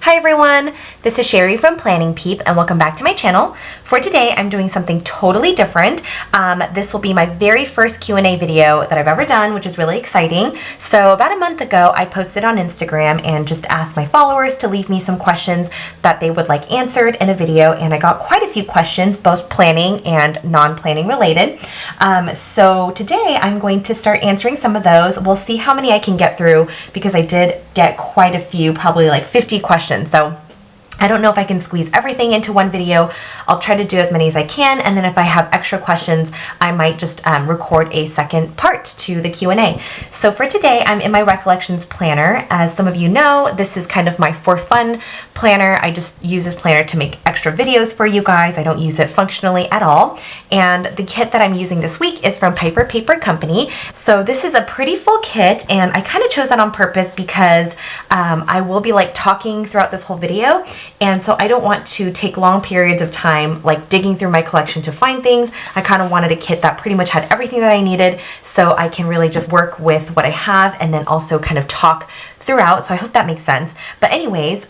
Hi everyone, this is Sherry from Planning Peep and welcome back to my channel. For today, I'm doing something totally different. This will be my very first Q&A video that I've ever done, which is really exciting. So about a month ago, I posted on Instagram and just asked my followers to leave me some questions that they would like answered in a video, and I got quite a few questions, both planning and non-planning related. So today, I'm going to start answering some of those. We'll see how many I can get through because I did get quite a few, probably like 50 questions. So I don't know if I can squeeze everything into one video. I'll try to do as many as I can, and then if I have extra questions, I might just record a second part to the Q&A. So for today, I'm in my Recollections planner. As some of you know, this is kind of my for fun planner. I just use this planner to make extra videos for you guys. I don't use it functionally at all. And the kit that I'm using this week is from Paper Company. So this is a pretty full kit, and I kind of chose that on purpose because I will be like talking throughout this whole video. And so I don't want to take long periods of time like digging through my collection to find things. I kind of wanted a kit that pretty much had everything that I needed, so I can really just work with what I have and then also kind of talk throughout. So I hope that makes sense. But anyways,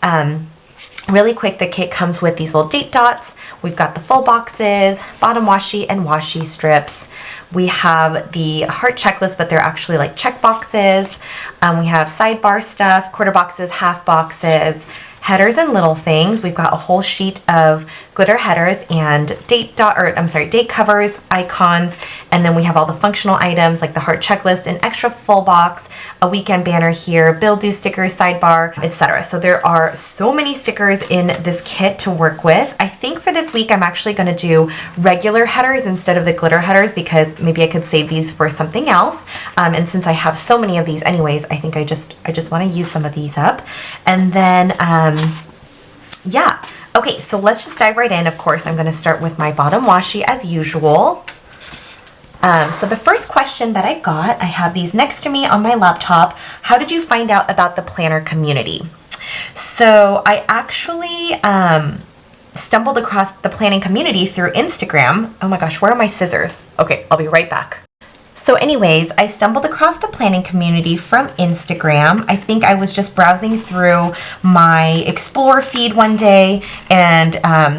really quick, the kit comes with these little date dots. We've got the full boxes, bottom washi and washi strips. We have the heart checklist, but they're actually like check boxes. We have sidebar stuff, quarter boxes, half boxes, headers and little things. We've got a whole sheet of glitter headers and date covers, icons, and then we have all the functional items like the heart checklist, an extra full box, a weekend banner here, bill due stickers, sidebar, etc. So there are so many stickers in this kit to work with. I think for this week I'm actually going to do regular headers instead of the glitter headers because maybe I could save these for something else. And since I have so many of these anyways, I think I just want to use some of these up. And then yeah. Okay, so let's just dive right in. Of course, I'm going to start with my bottom washi as usual. So the first question that I got, I have these next to me on my laptop. How did you find out about the planner community? So I actually stumbled across the planning community through Instagram. Oh my gosh, where are my scissors? Okay, I'll be right back. So anyways, I stumbled across the planning community from Instagram. I think I was just browsing through my Explore feed one day and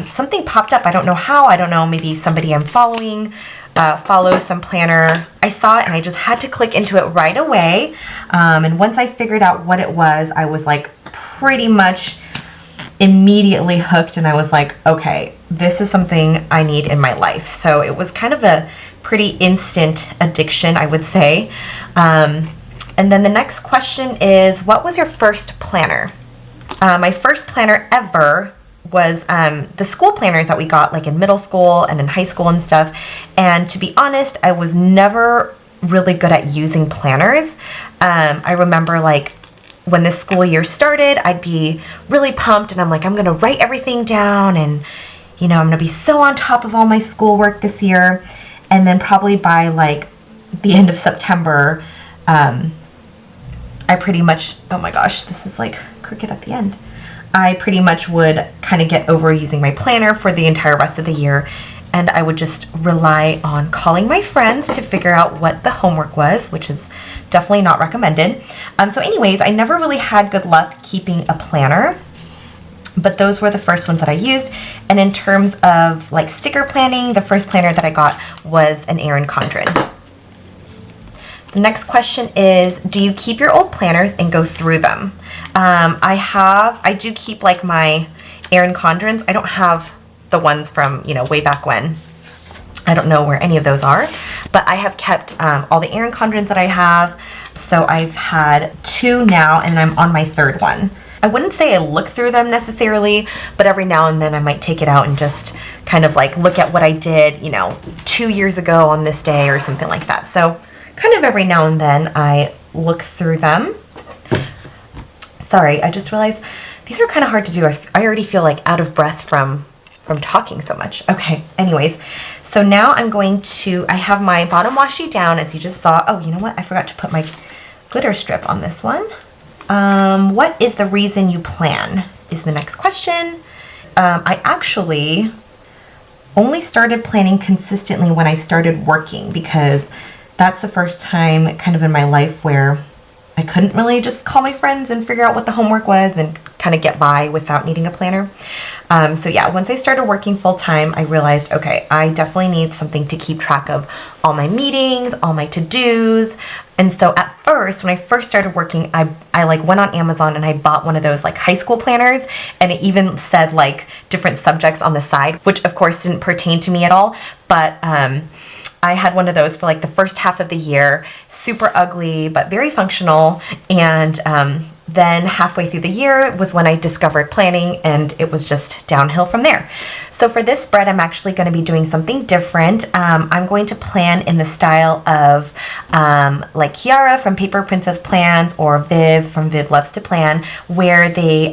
something popped up. I don't know how. I don't know, maybe somebody I'm following follows some planner. I saw it and I just had to click into it right away. And once I figured out what it was, I was like pretty much immediately hooked, and I was like, okay, this is something I need in my life. So it was kind of a pretty instant addiction, I would say. And then the next question is, what was your first planner? My first planner ever was the school planners that we got like in middle school and in high school and stuff. And to be honest, I was never really good at using planners. I remember like when this school year started, I'd be really pumped and I'm like, I'm gonna write everything down and you know, I'm gonna be so on top of all my schoolwork this year. And then probably by like the end of September, I pretty much, oh my gosh, this is like crooked at the end. I pretty much would kind of get over using my planner for the entire rest of the year. And I would just rely on calling my friends to figure out what the homework was, which is definitely not recommended. So anyways, I never really had good luck keeping a planner. But those were the first ones that I used. And in terms of like sticker planning, the first planner that I got was an Erin Condren. The next question is, do you keep your old planners and go through them? I do keep like my Erin Condrens. I don't have the ones from, you know, way back when. I don't know where any of those are, but I have kept all the Erin Condrens that I have. So I've had 2 now, and I'm on my 3rd one. I wouldn't say I look through them necessarily, but every now and then I might take it out and just kind of like look at what I did, you know, 2 years ago on this day or something like that. So kind of every now and then I look through them. Sorry, I just realized these are kind of hard to do. I already feel like out of breath from talking so much. Okay, anyways, so now I'm going to, I have my bottom washi down as you just saw. Oh, you know what? I forgot to put my glitter strip on this one. What is the reason you plan is the next question. I actually only started planning consistently when I started working because that's the first time kind of in my life where I couldn't really just call my friends and figure out what the homework was and kind of get by without needing a planner. So yeah, once I started working full time, I realized, okay, I definitely need something to keep track of all my meetings, all my to-dos. And so at first, when I first started working, I like went on Amazon and I bought one of those like high school planners, and it even said like different subjects on the side, which of course didn't pertain to me at all. But I had one of those for like the first half of the year, super ugly, but very functional. And then halfway through the year was when I discovered planning, and it was just downhill from there. So for this spread, I'm actually going to be doing something different. I'm going to plan in the style of like Kiara from Paper Princess Plans, or Viv from Viv Loves to Plan, where they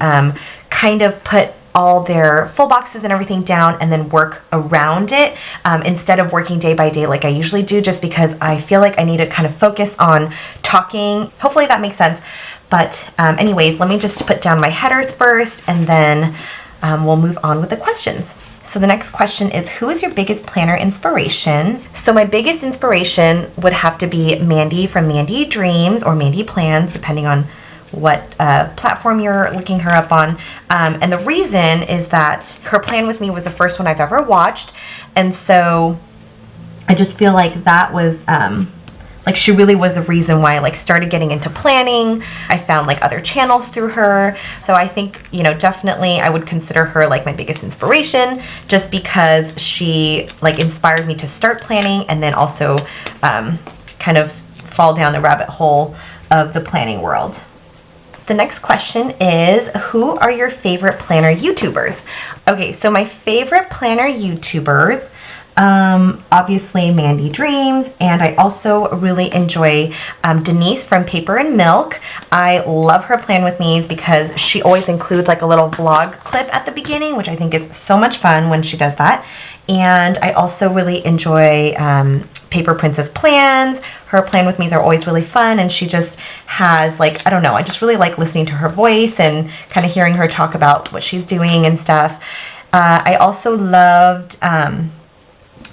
kind of put all their full boxes and everything down and then work around it, instead of working day by day like I usually do, just because I feel like I need to kind of focus on talking. Hopefully that makes sense. But anyways, let me just put down my headers first, and then we'll move on with the questions. So the next question is, who is your biggest planner inspiration? So my biggest inspiration would have to be Mandy from Mandy Dreams, or Mandy Plans, depending on what platform you're looking her up on. And the reason is that her plan with me was the first one I've ever watched. And so I just feel like that was, like, she really was the reason why I like started getting into planning. I found like other channels through her. So I think, you know, definitely I would consider her like my biggest inspiration, just because she like inspired me to start planning, and then also kind of fall down the rabbit hole of the planning world. The next question is, who are your favorite planner YouTubers? Okay, so my favorite planner YouTubers, obviously Mandy Dreams, and I also really enjoy Denise from Paper and Milk. I love her plan with me's because she always includes like a little vlog clip at the beginning, which I think is so much fun when she does that. And I also really enjoy Paper Princess Plans. Her plan with me's are always really fun, and she just has like, I don't know, I just really like listening to her voice and kind of hearing her talk about what she's doing and stuff. I also loved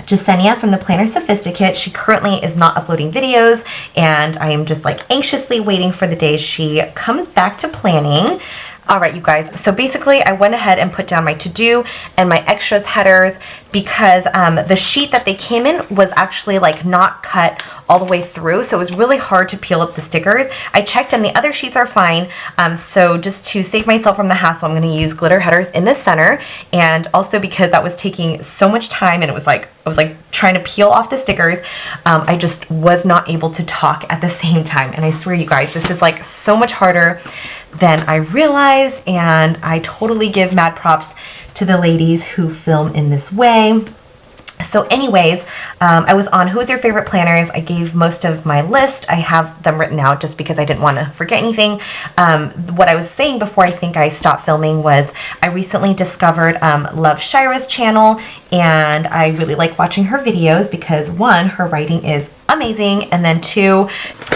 Jasenia from the Planner Sophisticate. She currently is not uploading videos, and I am just like anxiously waiting for the day she comes back to planning. All right, you guys, so basically I went ahead and put down my to-do and my extras headers, because the sheet that they came in was actually like not cut all the way through, so it was really hard to peel up the stickers. I checked and the other sheets are fine, so just to save myself from the hassle, I'm going to use glitter headers in the center. And also because that was taking so much time, and it was like I was like trying to peel off the stickers, I just was not able to talk at the same time. And I swear, you guys, this is like so much harder than I realized, and I totally give mad props to the ladies who film in this way. So anyways, I was on Who's Your Favorite Planners. I gave most of my list. I have them written out just because I didn't want to forget anything. What I was saying before I think I stopped filming was I recently discovered Love Shira's channel, and I really like watching her videos because, one, her writing is amazing, and then two,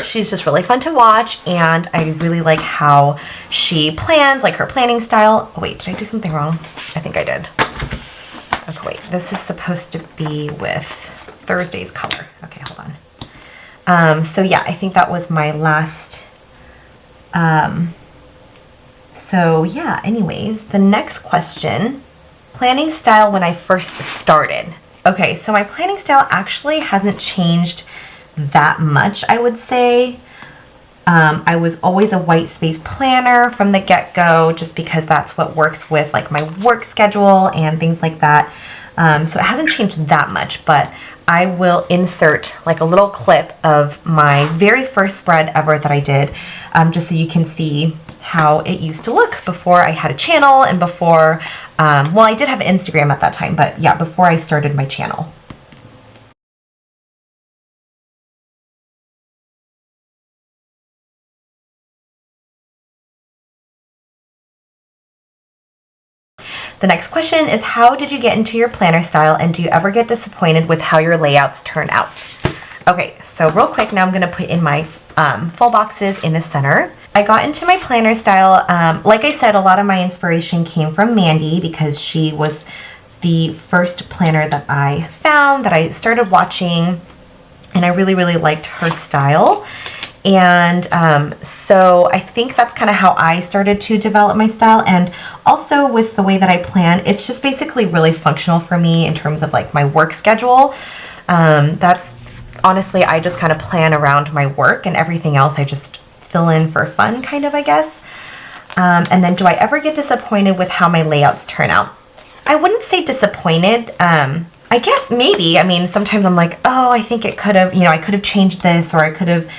she's just really fun to watch, and I really like how she plans, like her planning style. Oh wait, did I do something wrong? I think I did. Okay, wait, this is supposed to be with Thursday's color. Okay, hold on. So yeah, I think that was my last, so yeah, anyways, the next question, planning style when I first started. Okay, so my planning style actually hasn't changed that much, I would say. I was always a white space planner from the get-go, just because that's what works with like my work schedule and things like that. So it hasn't changed that much, but I will insert like a little clip of my very first spread ever that I did, just so you can see how it used to look before I had a channel, and before, well, I did have Instagram at that time, but yeah, before I started my channel. The next question is, how did you get into your planner style, and do you ever get disappointed with how your layouts turn out? Okay, so real quick, now I'm going to put in my full boxes in the center. I got into my planner style, like I said, a lot of my inspiration came from Mandy, because she was the first planner that I found, that I started watching, and I really, really liked her style. And so I think that's kind of how I started to develop my style. And also with the way that I plan, it's just basically really functional for me in terms of like my work schedule. That's honestly, I just kind of plan around my work, and everything else I just fill in for fun, kind of, I guess. And then do I ever get disappointed with how my layouts turn out? I wouldn't say disappointed. I guess maybe. I mean, sometimes I'm like, oh, I think it could have, I could have changed this, or I could have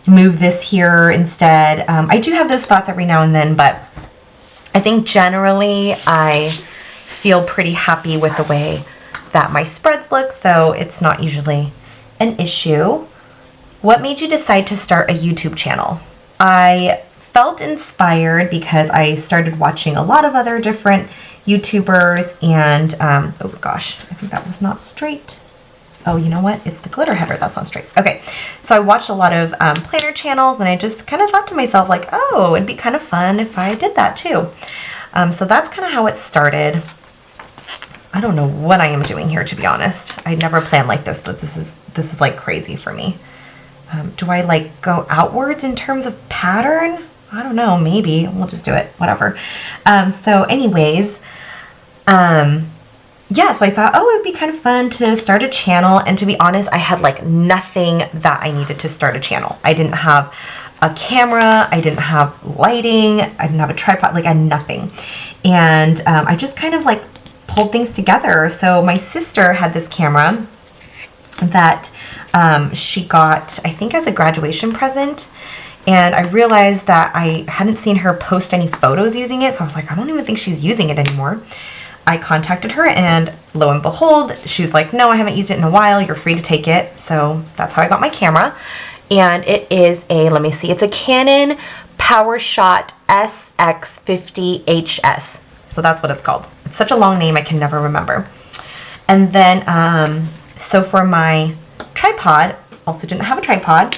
moved this here instead. I do have those thoughts every now and then, but I think generally I feel pretty happy with the way that my spreads look, so it's not usually an issue. What made you decide to start a YouTube channel? I felt inspired because I started watching a lot of other different YouTubers, and oh gosh, I think that was not straight. Oh, you know what? It's the glitter header that's not straight. Okay, so I watched a lot of planner channels, and I just kind of thought to myself like, oh, it'd be kind of fun if I did that too. So that's kind of how it started. I don't know what I am doing here, to be honest. I never planned like this. This is like crazy for me. Do I like go outwards in terms of pattern? I don't know, maybe. We'll just do it, whatever. So anyways, yeah, so I thought, oh, it'd be kind of fun to start a channel. And to be honest, I had like nothing that I needed to start a channel. I didn't have a camera, I didn't have lighting, I didn't have a tripod, like I had nothing. And I just kind of like pulled things together. So my sister had this camera that she got, I think, as a graduation present. And I realized that I hadn't seen her post any photos using it. So I was like, I don't even think she's using it anymore. I contacted her, and lo and behold, she was like, no, I haven't used it in a while. You're free to take it. So that's how I got my camera. And it is a, let me see, it's a Canon PowerShot SX50HS. So that's what it's called. It's such a long name, I can never remember. And then, so for my tripod, also didn't have a tripod,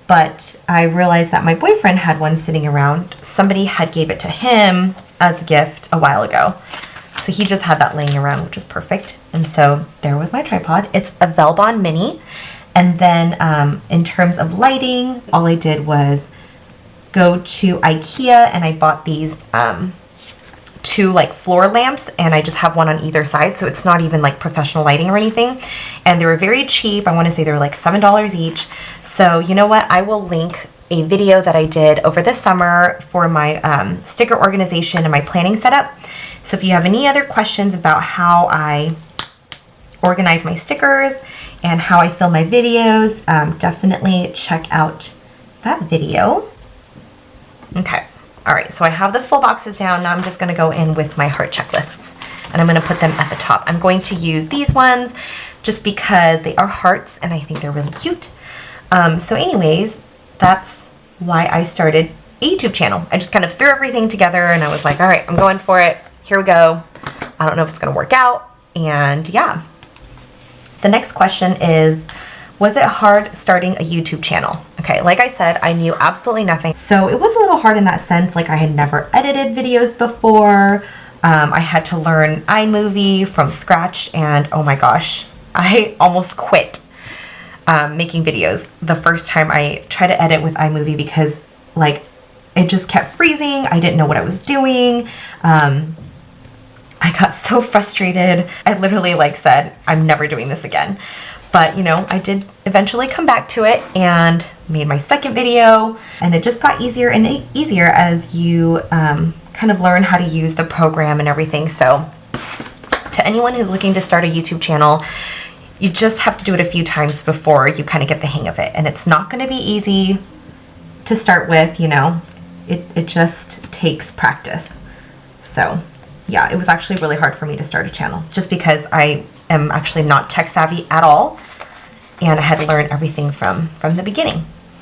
but I realized that my boyfriend had one sitting around. Somebody had gave it to him as a gift a while ago. So he just had that laying around, which is perfect. And so there was my tripod. It's a Velbon Mini. And then in terms of lighting, all I did was go to IKEA, and I bought these two like floor lamps, and I just have one on either side. So it's not even like professional lighting or anything. And they were very cheap. I want to say they were like $7 each. So you know what? I will link a video that I did over the summer for my sticker organization and my planning setup. So if you have any other questions about how I organize my stickers and how I film my videos, definitely check out that video. Okay, all right, so I have the full boxes down. Now I'm just gonna go in with my heart checklists, and I'm gonna put them at the top. I'm going to use these ones just because they are hearts and I think they're really cute. So anyways, that's why I started a YouTube channel. I just kind of threw everything together, and I was like, all right, I'm going for it. Here we go. I don't know if it's gonna work out, and yeah. The next question is, was it hard starting a YouTube channel? Okay, like I said, I knew absolutely nothing. So it was a little hard in that sense. Like I had never edited videos before. I had to learn iMovie from scratch, and oh my gosh, I almost quit making videos the first time I tried to edit with iMovie because like it just kept freezing. I didn't know what I was doing. I got so frustrated. I literally like said, I'm never doing this again. But you know, I did eventually come back to it and made my second video, and it just got easier and easier as you kind of learn how to use the program and everything. So to anyone who's looking to start a YouTube channel, you just have to do it a few times before you kind of get the hang of it. And it's not going to be easy to start with, you know, it just takes practice. So yeah, it was actually really hard for me to start a channel just because I am actually not tech savvy at all, and I had to learn everything from the beginning.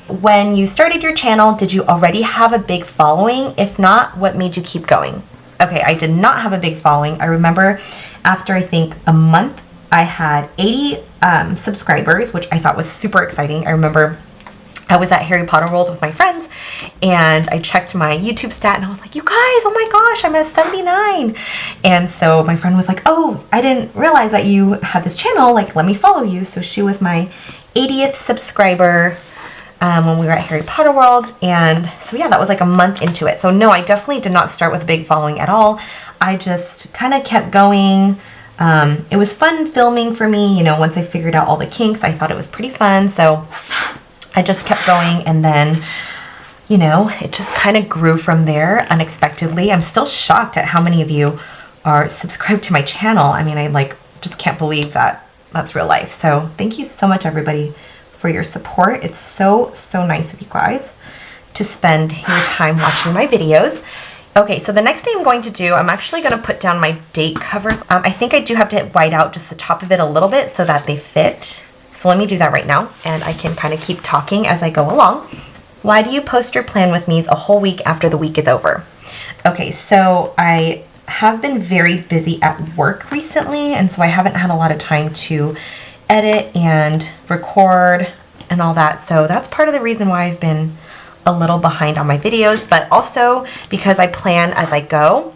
When you started your channel, did you already have a big following? If not, what made you keep going? Okay, I did not have a big following. I remember after I think a month, I had 80 subscribers, which I thought was super exciting. I remember I was at Harry Potter World with my friends, and I checked my YouTube stat, and I was like, you guys, oh my gosh, I'm at 79. And so my friend was like, oh, I didn't realize that you had this channel, like let me follow you. So she was my 80th subscriber. when we were at Harry Potter World. And so yeah, that was like a month into it. So no, I definitely did not start with a big following at all. I just kind of kept going. It was fun filming for me, you know, once I figured out all the kinks, I thought it was pretty fun. So I just kept going, and then, you know, it just kind of grew from there unexpectedly. I'm still shocked at how many of you are subscribed to my channel. I mean, I like just can't believe that that's real life. So thank you so much, everybody, for your support. It's so nice of you guys to spend your time watching my videos. Okay, so the next thing I'm going to do, I'm actually going to put down my date covers. I think I do have to white out just the top of it a little bit so that they fit. So let me do that right now, and I can kind of keep talking as I go along. Why do you post your plan with me's a whole week after the week is over? Okay, so I have been very busy at work recently, and so I haven't had a lot of time to edit and record and all that. So that's part of the reason why I've been a little behind on my videos, but also because I plan as I go.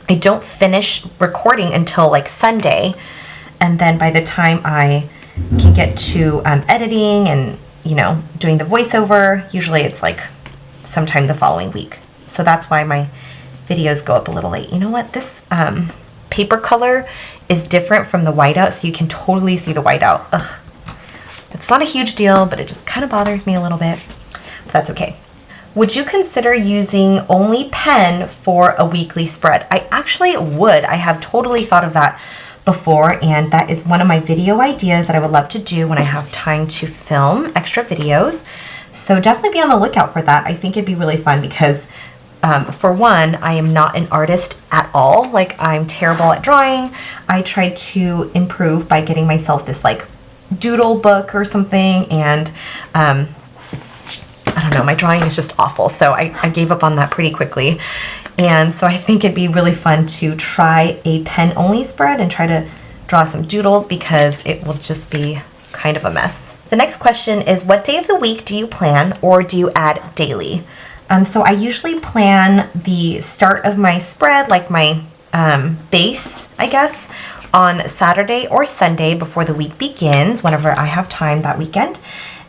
I don't finish recording until like Sunday, and then by the time I can get to editing and, you know, doing the voiceover, usually it's like sometime the following week. So that's why my videos go up a little late. You know what, this paper color is different from the whiteout, so you can totally see the whiteout. Ugh. It's not a huge deal, but it just kind of bothers me a little bit. That's okay. Would you consider using only pen for a weekly spread? I actually would. I have totally thought of that before, and that is one of my video ideas that I would love to do when I have time to film extra videos. So definitely be on the lookout for that. I think it'd be really fun because for one, I am not an artist at all. Like, I'm terrible at drawing. I tried to improve by getting myself this like doodle book or something, and I don't know, my drawing is just awful, so I gave up on that pretty quickly. And so I think it'd be really fun to try a pen-only spread and try to draw some doodles, because it will just be kind of a mess. The next question is, what day of the week do you plan, or do you add daily? So I usually plan the start of my spread, like my base, I guess, on Saturday or Sunday before the week begins, whenever I have time that weekend.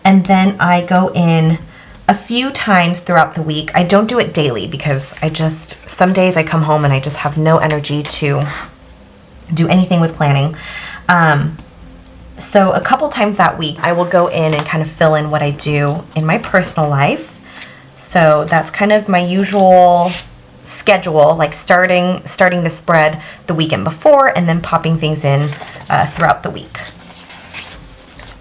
And then I go in a few times throughout the week. I don't do it daily because some days I come home and I just have no energy to do anything with planning. So a couple times that week, I will go in and kind of fill in what I do in my personal life. So that's kind of my usual schedule, like starting the spread the weekend before and then popping things in throughout the week.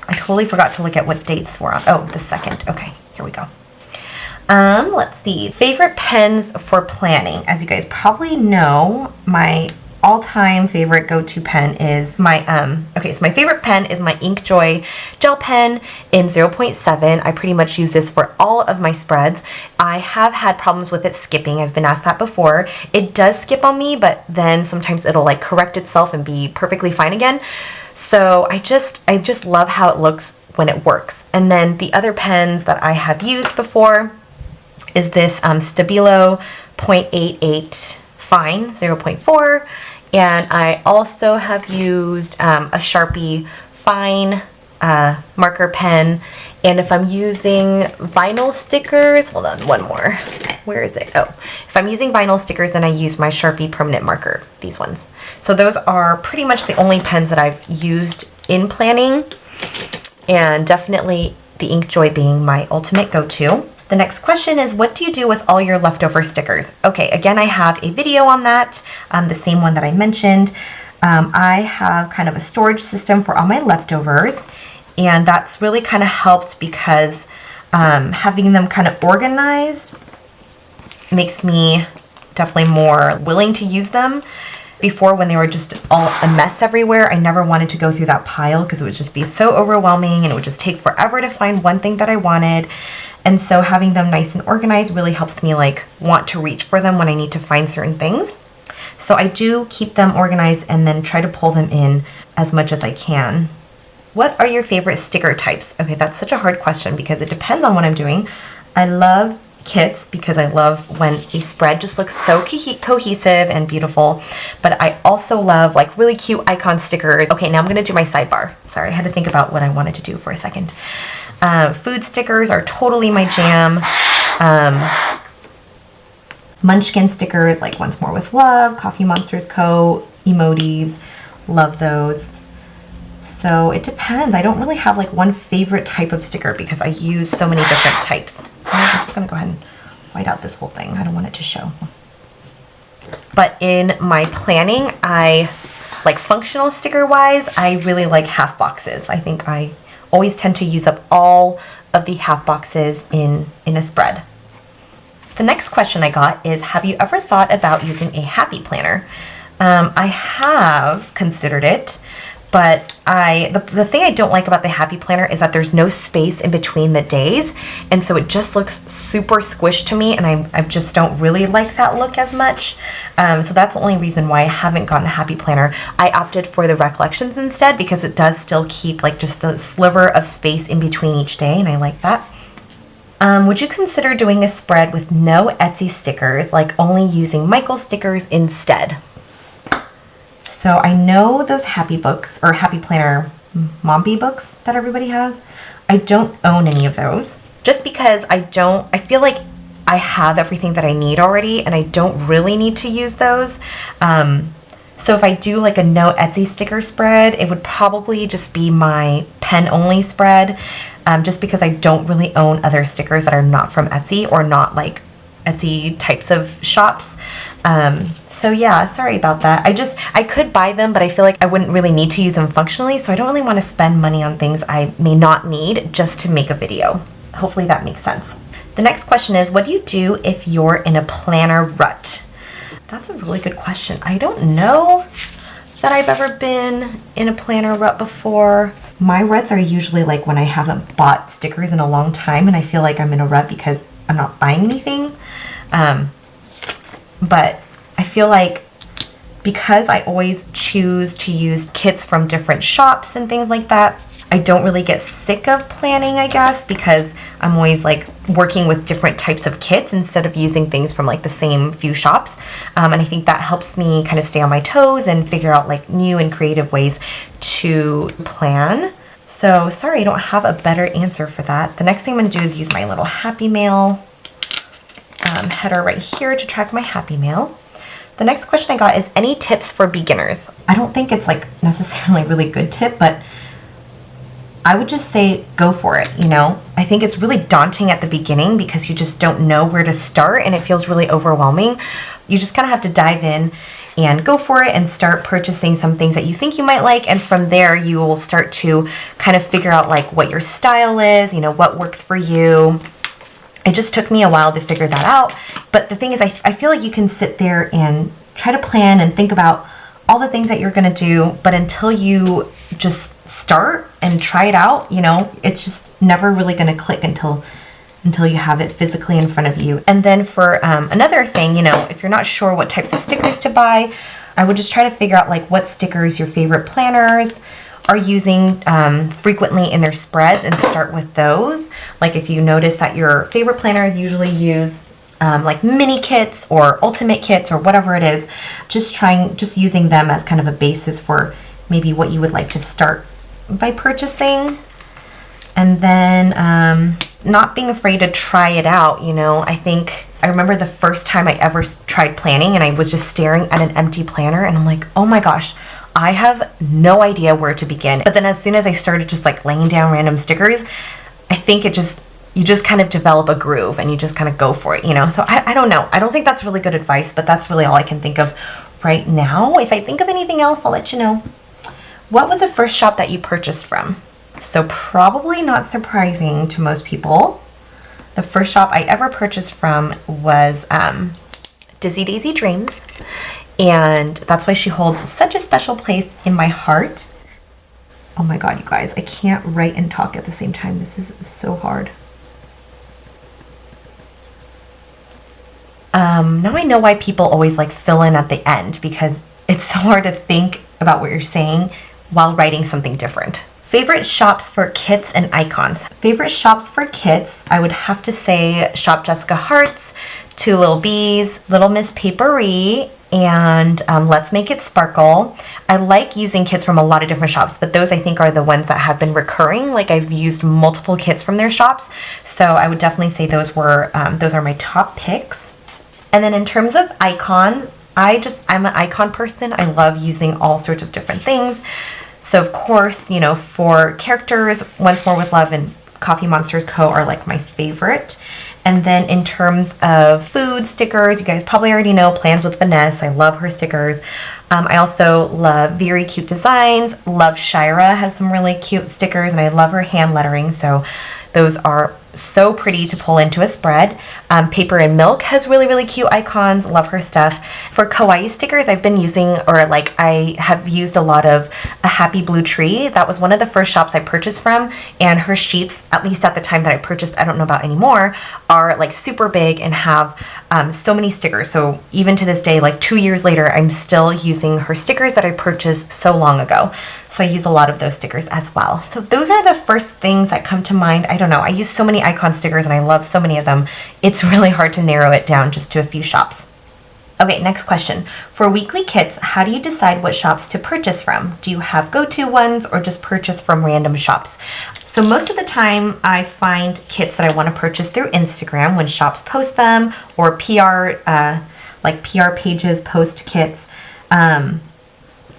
I totally forgot to look at what dates we're on. Oh, the 2nd. Okay, here we go. Let's see. Favorite pens for planning. As you guys probably know, my all-time favorite go-to pen is my, so my favorite pen is my Inkjoy gel pen in 0.7. I pretty much use this for all of my spreads. I have had problems with it skipping. I've been asked that before. It does skip on me, but then sometimes it'll like correct itself and be perfectly fine again. So I just love how it looks when it works. And then the other pens that I have used before is this Stabilo 0.88 Fine 0.4, and I also have used a Sharpie Fine marker pen. And if I'm using vinyl stickers, hold on, one more. Where is it? Oh, if I'm using vinyl stickers, then I use my Sharpie permanent marker, these ones. So those are pretty much the only pens that I've used in planning, and definitely the Inkjoy being my ultimate go-to. The next question is, what do you do with all your leftover stickers? Okay, again, I have a video on that, the same one that I mentioned. I have kind of a storage system for all my leftovers, and that's really kind of helped because having them kind of organized makes me definitely more willing to use them. Before, when they were just all a mess everywhere, I never wanted to go through that pile because it would just be so overwhelming and it would just take forever to find one thing that I wanted. And so having them nice and organized really helps me like want to reach for them when I need to find certain things. So I do keep them organized and then try to pull them in as much as I can. What are your favorite sticker types? Okay, that's such a hard question because it depends on what I'm doing. I love kits because I love when a spread just looks so cohesive and beautiful, but I also love like really cute icon stickers. Okay, now I'm gonna do my sidebar. Sorry, I had to think about what I wanted to do for a second. Food stickers are totally my jam. Munchkin stickers like Once More with Love, Coffee Monsters Co., emojis, love those. So it depends. I don't really have like one favorite type of sticker because I use so many different types. I'm just gonna go ahead and white out this whole thing. I don't want it to show. But in my planning, I like functional sticker wise, I really like half boxes. I think I always tend to use up all of the half boxes in a spread. The next question I got is, have you ever thought about using a happy planner? I have considered it, but the thing I don't like about the happy planner is that there's no space in between the days, and so it just looks super squished to me, and I just don't really like that look as much. So that's the only reason why I haven't gotten a happy planner. I opted for the recollections instead because it does still keep like just a sliver of space in between each day, and I like that. Would you consider doing a spread with no Etsy stickers, like only using Michael stickers instead? So I know those happy books or happy planner Mombi books that everybody has. I don't own any of those just because I feel like I have everything that I need already and I don't really need to use those. So if I do like a no Etsy sticker spread, it would probably just be my pen only spread. Just because I don't really own other stickers that are not from Etsy or not like Etsy types of shops. So yeah, sorry about that. I could buy them, but I feel like I wouldn't really need to use them functionally, so I don't really want to spend money on things I may not need just to make a video. Hopefully that makes sense. The next question is, what do you do if you're in a planner rut? That's a really good question. I don't know that I've ever been in a planner rut before. My ruts are usually like when I haven't bought stickers in a long time and I feel like I'm in a rut because I'm not buying anything. But I feel like because I always choose to use kits from different shops and things like that, I don't really get sick of planning, I guess, because I'm always like working with different types of kits instead of using things from like the same few shops. And I think that helps me kind of stay on my toes and figure out like new and creative ways to plan. So sorry, I don't have a better answer for that. The next thing I'm going to do is use my little Happy Mail header right here to track my Happy Mail. The next question I got is, any tips for beginners? I don't think it's like necessarily a really good tip, but I would just say go for it, you know? I think it's really daunting at the beginning because you just don't know where to start and it feels really overwhelming. You just kind of have to dive in and go for it and start purchasing some things that you think you might like, and from there you will start to kind of figure out like what your style is, you know, what works for you. It just took me a while to figure that out, but the thing is I feel like you can sit there and try to plan and think about all the things that you're going to do, but until you just start and try it out, you know, it's just never really going to click until you have it physically in front of you. And then for another thing, you know, if you're not sure what types of stickers to buy, I would just try to figure out like what stickers your favorite planners are using frequently in their spreads and start with those. Like if you notice that your favorite planners usually use like mini kits or ultimate kits or whatever it is, just using them as kind of a basis for maybe what you would like to start by purchasing. And then not being afraid to try it out, you know. I remember the first time I ever tried planning and I was just staring at an empty planner and I'm like, oh my gosh, I have no idea where to begin. But then as soon as I started just like laying down random stickers, I think you just kind of develop a groove and you just kind of go for it, you know? So I don't know. I don't think that's really good advice, but that's really all I can think of right now. If I think of anything else, I'll let you know. What was the first shop that you purchased from? So probably not surprising to most people. The first shop I ever purchased from was Dizzy Daisy Dreams. And that's why she holds such a special place in my heart. Oh my God, you guys, I can't write and talk at the same time. This is so hard. Now I know why people always like fill in at the end, because it's so hard to think about what you're saying while writing something different. Favorite shops for kits and icons. Favorite shops for kits, I would have to say Shop Jessica Hearts, Two Little Bees, Little Miss Papery, and Let's Make It Sparkle. I like using kits from a lot of different shops, but those I think are the ones that have been recurring. Like I've used multiple kits from their shops, so I would definitely say those are my top picks. And then in terms of icons, I'm an icon person. I love using all sorts of different things. So of course, you know, for characters, Once More with Love and Coffee Monsters Co. are like my favorite. And then in terms of food stickers, you guys probably already know Plans with Vanessa. I love her stickers. I also love Very Cute Designs. Love Shira has some really cute stickers, and I love her hand lettering. So those are so pretty to pull into a spread. Paper and Milk has really, really cute icons. Love her stuff. For kawaii stickers, I've been using, or like I have used a lot of A Happy Blue Tree. That was one of the first shops I purchased from, and her sheets, at least at the time that I purchased, I don't know about anymore, are like super big and have so many stickers. So even to this day, like 2 years later, I'm still using her stickers that I purchased so long ago. So I use a lot of those stickers as well. So those are the first things that come to mind. I don't know. I use so many icon stickers and I love so many of them. It's really hard to narrow it down just to a few shops. Okay, next question. For weekly kits, how do you decide what shops to purchase from? Do you have go-to ones or just purchase from random shops? So most of the time I find kits that I want to purchase through Instagram when shops post them, or PR, like PR pages post kits.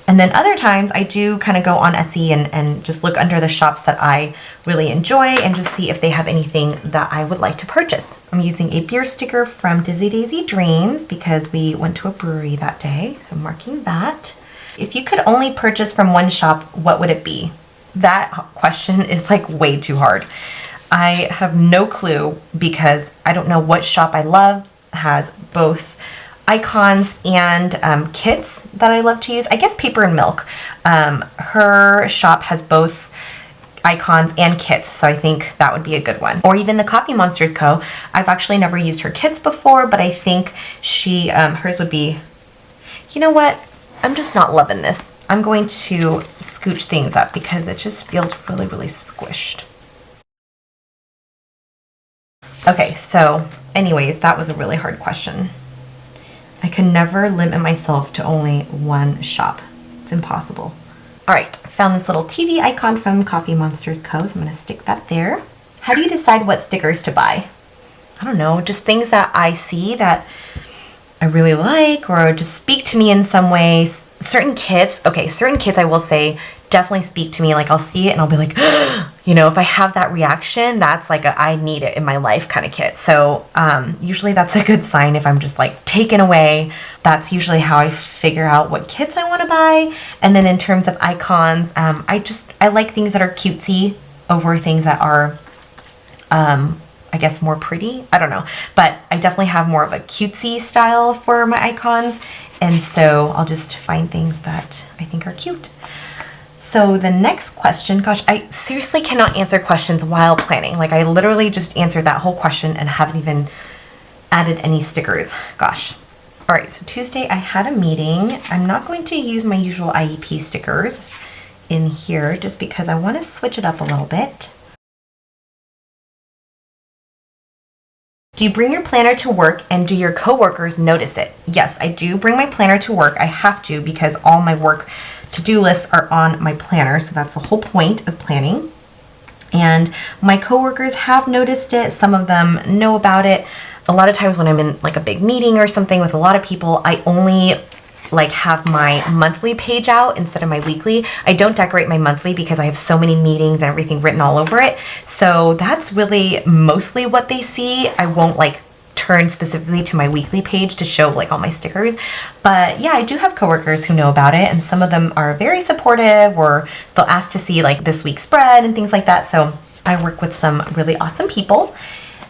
And then other times I do kind of go on Etsy and just look under the shops that I really enjoy and just see if they have anything that I would like to purchase. I'm using a beer sticker from Dizzy Daisy Dreams because we went to a brewery that day, so I'm marking that. If you could only purchase from one shop, what would it be? That question is like way too hard. I have no clue because I don't know what shop I love has both icons and kits that I love to use. I guess Paper and Milk. Her shop has both icons and kits, so I think that would be a good one. Or even the Coffee Monsters Co. I've actually never used her kits before, but I think she hers would be, you know what? I'm just not loving this. I'm going to scooch things up because it just feels really, really squished. Okay, so anyways, that was a really hard question. I can never limit myself to only one shop. It's impossible. All right, found this little TV icon from Coffee Monsters Co. So I'm gonna stick that there. How do you decide what stickers to buy? I don't know, just things that I see that I really like or just speak to me in some ways. Certain kits I will say definitely speak to me. Like I'll see it and I'll be like, you know, if I have that reaction, that's like I need it in my life kind of kit. So usually that's a good sign if I'm just like taken away. That's usually how I figure out what kits I want to buy. And then in terms of icons, I like things that are cutesy over things that are, I guess, more pretty. I don't know. But I definitely have more of a cutesy style for my icons. And so I'll just find things that I think are cute. So the next question, gosh, I seriously cannot answer questions while planning. Like I literally just answered that whole question and haven't even added any stickers. Gosh. All right, so Tuesday I had a meeting. I'm not going to use my usual IEP stickers in here just because I want to switch it up a little bit. Do you bring your planner to work and do your coworkers notice it? Yes, I do bring my planner to work. I have to because all my work to-do lists are on my planner, so that's the whole point of planning. And my coworkers have noticed it. Some of them know about it. A lot of times when I'm in like a big meeting or something with a lot of people, I only like have my monthly page out instead of my weekly. I don't decorate my monthly because I have so many meetings and everything written all over it. So that's really mostly what they see. I won't like turn specifically to my weekly page to show like all my stickers. But yeah, I do have coworkers who know about it, and some of them are very supportive, or they'll ask to see like this week's spread and things like that. So I work with some really awesome people.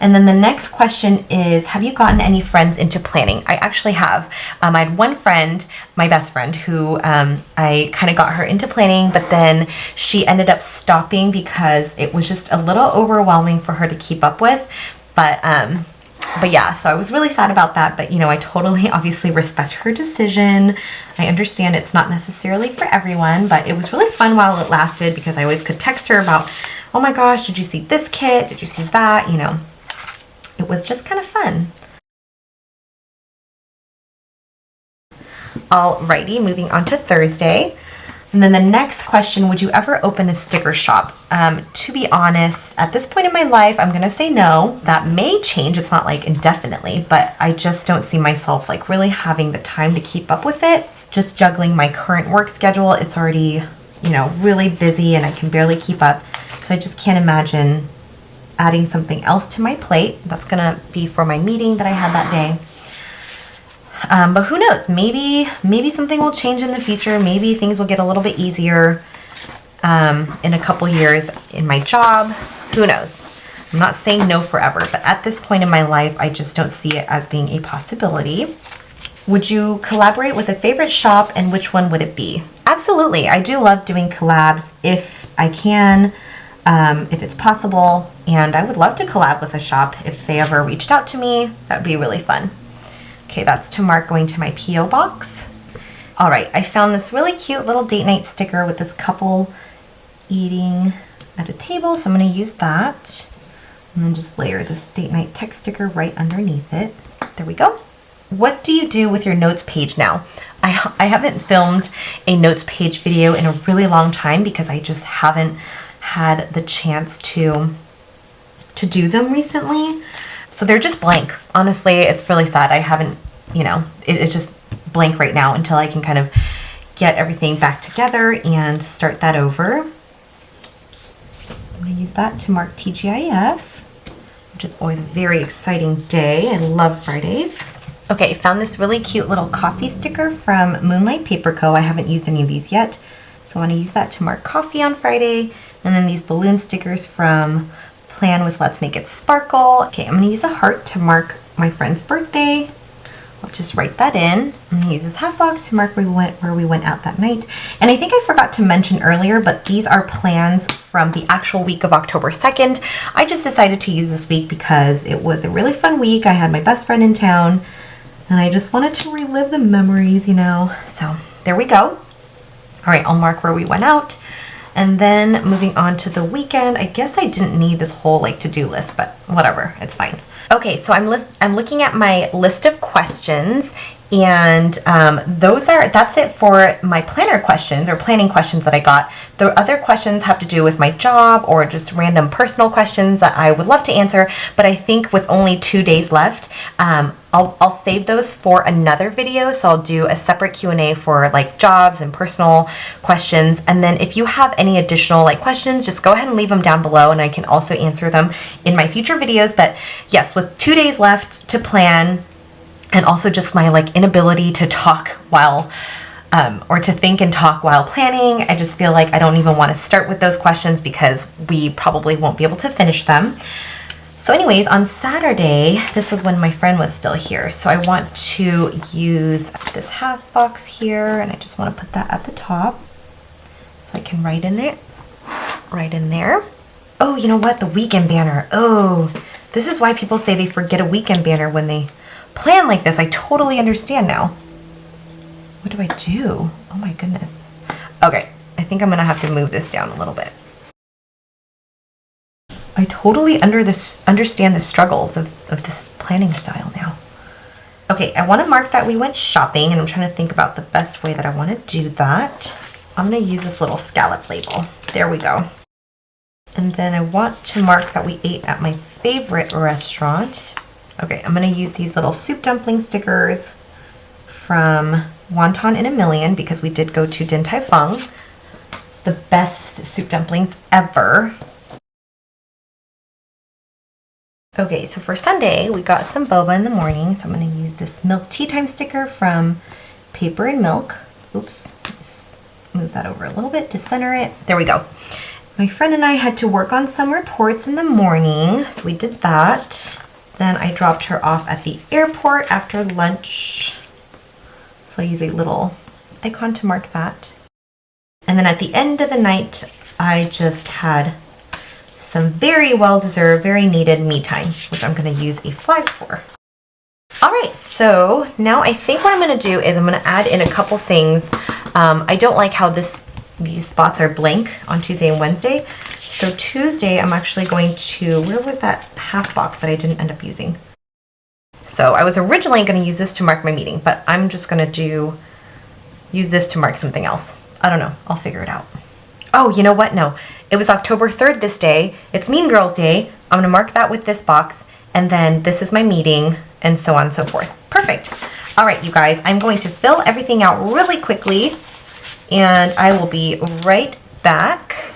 And then the next question is, have you gotten any friends into planning? I actually have. I had one friend, my best friend, who I kind of got her into planning, but then she ended up stopping because it was just a little overwhelming for her to keep up with. But yeah, so I was really sad about that. But, you know, I totally obviously respect her decision. I understand it's not necessarily for everyone, but it was really fun while it lasted because I always could text her about, oh my gosh, did you see this kit? Did you see that? You know. It was just kind of fun. Alrighty, moving on to Thursday. And then the next question, would you ever open a sticker shop? To be honest, at this point in my life, I'm gonna say no. That may change, it's not like indefinitely, but I just don't see myself like really having the time to keep up with it. Just juggling my current work schedule, it's already, you know, really busy and I can barely keep up. So I just can't imagine adding something else to my plate. That's gonna be for my meeting that I had that day. But who knows, maybe something will change in the future. Maybe things will get a little bit easier in a couple years in my job. Who knows? I'm not saying no forever, but at this point in my life, I just don't see it as being a possibility. Would you collaborate with a favorite shop, and which one would it be? Absolutely. I do love doing collabs if I can, if it's possible, and I would love to collab with a shop if they ever reached out to me. That would be really fun. Okay, that's to mark going to my P.O. box. All right, I found this really cute little date night sticker with this couple eating at a table, so I'm going to use that. And then just layer this date night text sticker right underneath it. There we go. What do you do with your notes page now? I haven't filmed a notes page video in a really long time because I just haven't had the chance to do them recently. So they're just blank. Honestly, it's really sad. I haven't, you know, it's just blank right now until I can kind of get everything back together and start that over. I'm going to use that to mark TGIF, which is always a very exciting day. I love Fridays. Okay, found this really cute little coffee sticker from Moonlight Paper Co. I haven't used any of these yet, so I want to use that to mark coffee on Friday. And then these balloon stickers from Plan with Let's Make It Sparkle. Okay, I'm going to use a heart to mark my friend's birthday. I'll just write that in. I'm going to use this half box to mark where we went out that night. And I think I forgot to mention earlier, but these are plans from the actual week of October 2nd. I just decided to use this week because it was a really fun week. I had my best friend in town, and I just wanted to relive the memories, you know. So there we go. All right, I'll mark where we went out. And then moving on to the weekend, I guess I didn't need this whole like to-do list, but whatever, it's fine. Okay, so I'm looking at my list of questions, and that's it for my planner questions or planning questions that I got. The other questions have to do with my job or just random personal questions that I would love to answer, but I think with only 2 days left, I'll save those for another video. So I'll do a separate Q&A for like jobs and personal questions. And then if you have any additional like questions, just go ahead and leave them down below and I can also answer them in my future videos. But yes, with 2 days left to plan, and also just my like inability to talk while or to think and talk while planning, I just feel like I don't even want to start with those questions because we probably won't be able to finish them. So anyways, on Saturday, this was when my friend was still here. So I want to use this half box here, and I just want to put that at the top so I can write in there. Right in there. Oh, you know what? The weekend banner. Oh, this is why people say they forget a weekend banner when they plan like this. I totally understand now. What do I do? Oh my goodness. Okay, I think I'm gonna have to move this down a little bit. I totally understand the struggles of this planning style now. Okay, I want to mark that we went shopping, and I'm trying to think about the best way that I want to do that. I'm going to use this little scallop label. There we go. And then I want to mark that we ate at my favorite restaurant. Okay, I'm going to use these little soup dumpling stickers from Wonton in a Million because we did go to Din Tai Fung. The best soup dumplings ever. Okay, so for Sunday, we got some boba in the morning, so I'm going to use this milk tea time sticker from Paper and Milk. Oops, just move that over a little bit to center it. There we go. My friend and I had to work on some reports in the morning, so we did that. Then I dropped her off at the airport after lunch. So I use a little icon to mark that. And then at the end of the night, I just had some very well-deserved, very needed me time, which I'm going to use a flag for. All right, so now I think what I'm going to do is I'm going to add in a couple things. I don't like how these spots are blank on Tuesday and Wednesday. So Tuesday, I'm actually going to, where was that half box that I didn't end up using? So I was originally going to use this to mark my meeting, but I'm just going to do use this to mark something else. I don't know. I'll figure it out. Oh, you know what? No. It was October 3rd this day. It's Mean Girls Day. I'm going to mark that with this box. And then this is my meeting, and so on and so forth. Perfect. All right, you guys. I'm going to fill everything out really quickly, and I will be right back.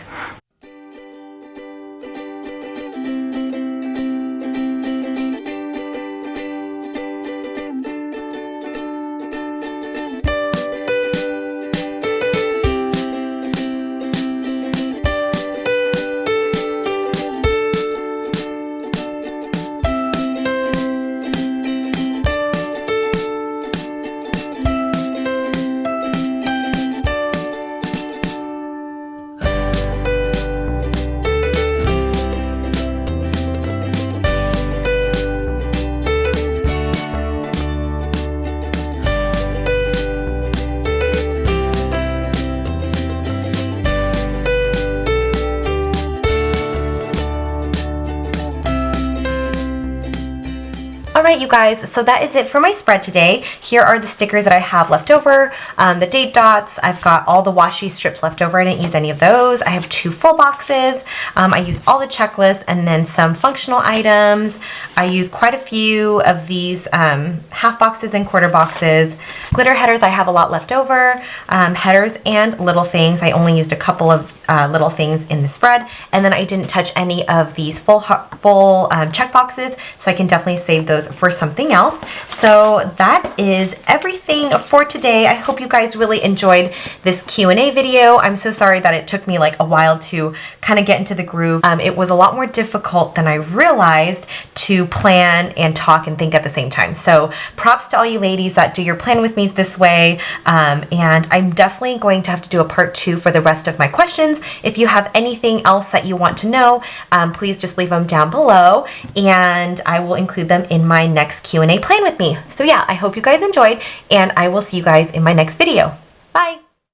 All right, you guys, so that is it for my spread today. Here are the stickers that I have left over, the date dots. I've got all the washi strips left over. I didn't use any of those. I have 2 full boxes. I used all the checklists and then some functional items. I used quite a few of these half boxes and quarter boxes. Glitter headers, I have a lot left over. Headers and little things. I only used a couple of little things in the spread, and then I didn't touch any of these full check boxes, so I can definitely save those for something else. So that is everything for today. I hope you guys really enjoyed this Q&A video. I'm so sorry that it took me like a while to kind of get into the groove. It was a lot more difficult than I realized to plan and talk and think at the same time. So props to all you ladies that do your plan with me this way. And I'm definitely going to have to do a part 2 for the rest of my questions. If you have anything else that you want to know, please just leave them down below and I will include them in my next Q&A plan with me. So yeah, I hope you guys enjoyed and I will see you guys in my next video. Bye.